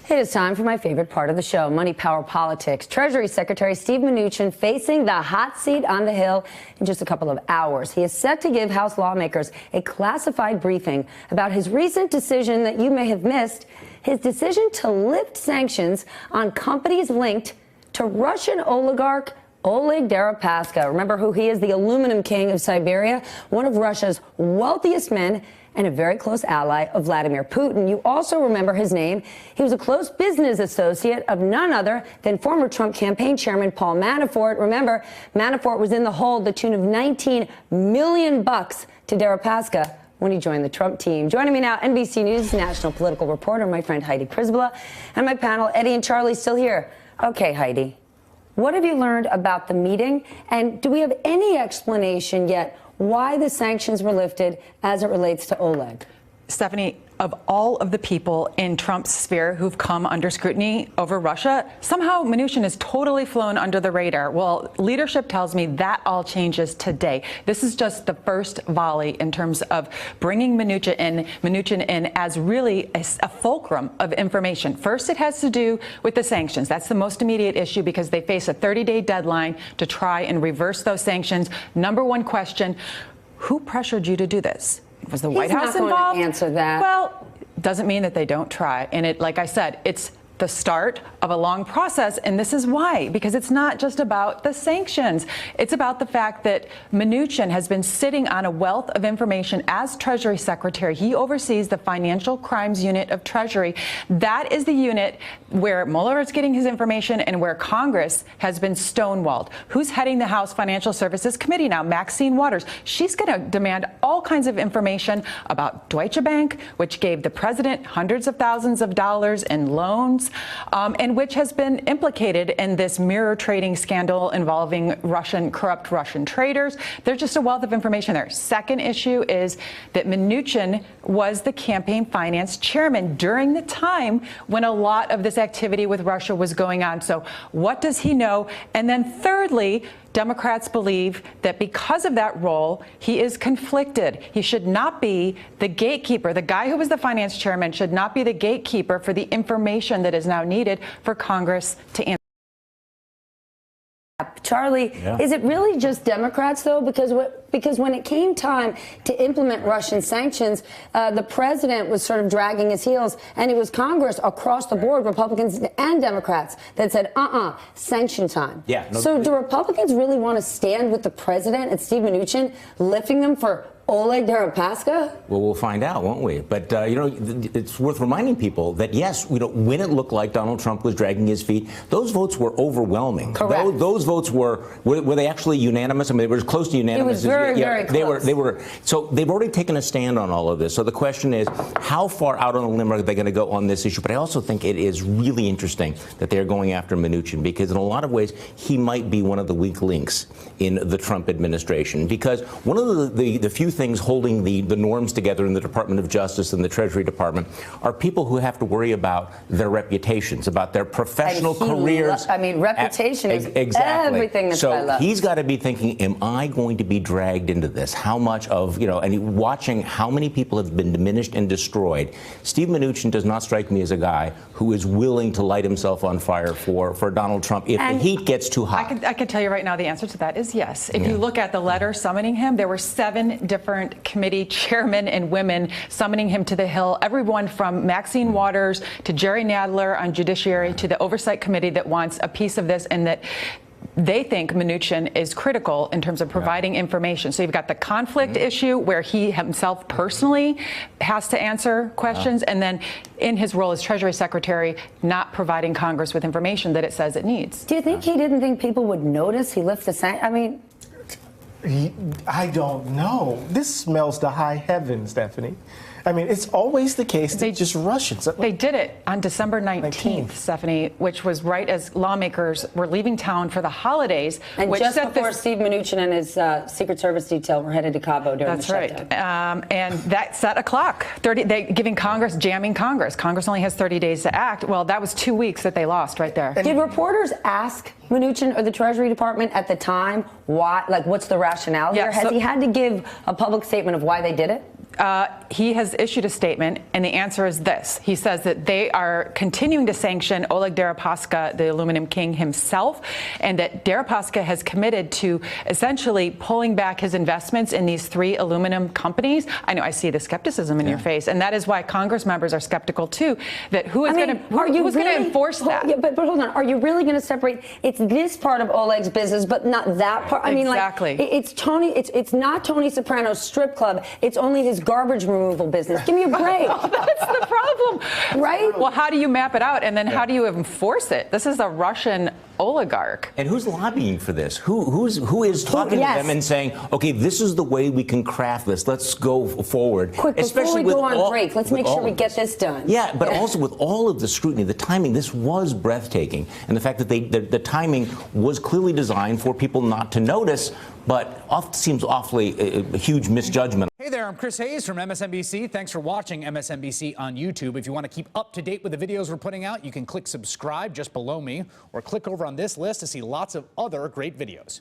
It is time for my favorite part of the show, Money, Power, Politics. Treasury Secretary Steve Mnuchin facing the hot seat on the Hill in just a couple of hours. He is set to give House lawmakers a classified briefing about his recent decision that you may have missed, his decision to lift sanctions on companies linked to Russian oligarch Oleg Deripaska. Remember who he is, the aluminum king of Siberia, one of Russia's wealthiest men, and a very close ally of Vladimir Putin. You also remember his name. He was a close business associate of none other than former Trump campaign chairman Paul Manafort. Remember, Manafort was in the hole the tune of $19 million to Deripaska when he joined the Trump team. Joining me now, NBC News national political reporter, my friend Heidi Przybyla, and my panel, Eddie and Charlie, still here. Okay, Heidi, what have you learned about the meeting? And do we have any explanation yet why the sanctions were lifted as it relates to Oleg? Stephanie, of all of the people in Trump's sphere who've come under scrutiny over Russia, somehow Mnuchin is totally flown under the radar. Well, leadership tells me that all changes today. This is just the first volley in terms of bringing Mnuchin in as really a fulcrum of information. First, it has to do with the sanctions. That's the most immediate issue because they face a 30-day deadline to try and reverse those sanctions. Number one question, who pressured you to do this? Was the White House involved? He's not going to answer that. Well, doesn't mean that they don't try. And it, like I said, it's the start of a long process. And this is why, because it's not just about the sanctions. It's about the fact that Mnuchin has been sitting on a wealth of information as Treasury Secretary. He oversees the Financial Crimes Unit of Treasury. That is the unit where Mueller is getting his information and where Congress has been stonewalled. Who's heading the House Financial Services Committee now? Maxine Waters. She's going to demand all kinds of information about Deutsche Bank, which gave the president hundreds of thousands of dollars in loans, and which has been implicated in this mirror trading scandal involving corrupt Russian traders. There's just a wealth of information there. Second issue is that Mnuchin was the campaign finance chairman during the time when a lot of this activity with Russia was going on. So what does he know? And then thirdly, Democrats believe that because of that role, he is conflicted. He should not be the gatekeeper. The guy who was the finance chairman should not be the gatekeeper for the information that is now needed for Congress to answer. Charlie, is it really just Democrats, though? Because when it came time to implement Russian sanctions, the president was sort of dragging his heels, and it was Congress across the board, Republicans and Democrats, that said, sanction time. So do Republicans really want to stand with the president and Steve Mnuchin lifting them for Oleg Deripaska? Well, we'll find out, won't we? But, it's worth reminding people that, yes, when it looked like Donald Trump was dragging his feet, those votes were overwhelming. Correct. Those votes were they actually unanimous? I mean, they were as close to unanimous. It was very close. They were. So they've already taken a stand on all of this. So the question is, how far out on a limb are they going to go on this issue? But I also think it is really interesting that they're going after Mnuchin because in a lot of ways, he might be one of the weak links in the Trump administration. Because one of the few things holding the norms together in the Department of Justice and the Treasury Department are people who have to worry about their reputations, about their professional careers. Reputation is everything that I love. So he's got to be thinking, am I going to be dragged into this? How much of, and watching how many people have been diminished and destroyed. Steve Mnuchin does not strike me as a guy who is willing to light himself on fire for Donald Trump if the heat gets too hot. I can tell you right now the answer to that is yes. If you look at the letter summoning him, there were 7 different committee chairmen and women summoning him to the Hill, everyone from Maxine Waters to Jerry Nadler on Judiciary to the Oversight Committee that wants a piece of this and that they think Mnuchin is critical in terms of providing information. So you've got the conflict issue where he himself personally has to answer questions, and then in his role as Treasury Secretary, not providing Congress with information that it says it needs. Do you think he didn't think people would notice he lifted the sanctions? I don't know. This smells to high heaven, Stephanie. I mean, it's always the case that just Russians. They did it on December 19th, Stephanie, which was right as lawmakers were leaving town for the holidays. And which just before Steve Mnuchin and his Secret Service detail were headed to Cabo during the shutdown. That's right. And that set a clock. Giving Congress, jamming Congress. Congress only has 30 days to act. Well, that was 2 weeks that they lost right there. Did reporters ask Mnuchin or the Treasury Department at the time why, what's the rationale here? Has he had to give a public statement of why they did it? He has issued a statement, and the answer is this. He says that they are continuing to sanction Oleg Deripaska, the aluminum king himself, and that Deripaska has committed to essentially pulling back his investments in these 3 aluminum companies. I know I see the skepticism in your face, and that is why Congress members are skeptical too. That who's going to enforce that? Yeah, but hold on. Are you really going to separate? It's this part of Oleg's business, but not that part. I mean, Exactly. like it's Tony. It's not Tony Soprano's strip club. It's only his garbage removal business. Give me a break. That's the problem, right? Well, how do you map it out, and then how do you enforce it? This is a Russian oligarch. And who's lobbying for this? Who is talking Yes. to them and saying, okay, this is the way we can craft this. Let's go forward. Quick, before Especially we go with on break, let's with make sure all we of get this done. Yeah, but also with all of the scrutiny, the timing, this was breathtaking. And the fact that the timing was clearly designed for people not to notice, but seems awfully a huge misjudgment. Hey there, I'm Chris Hayes from MSNBC. Thanks for watching MSNBC on YouTube. If you want to keep up to date with the videos we're putting out, you can click subscribe just below me or click over on this list to see lots of other great videos.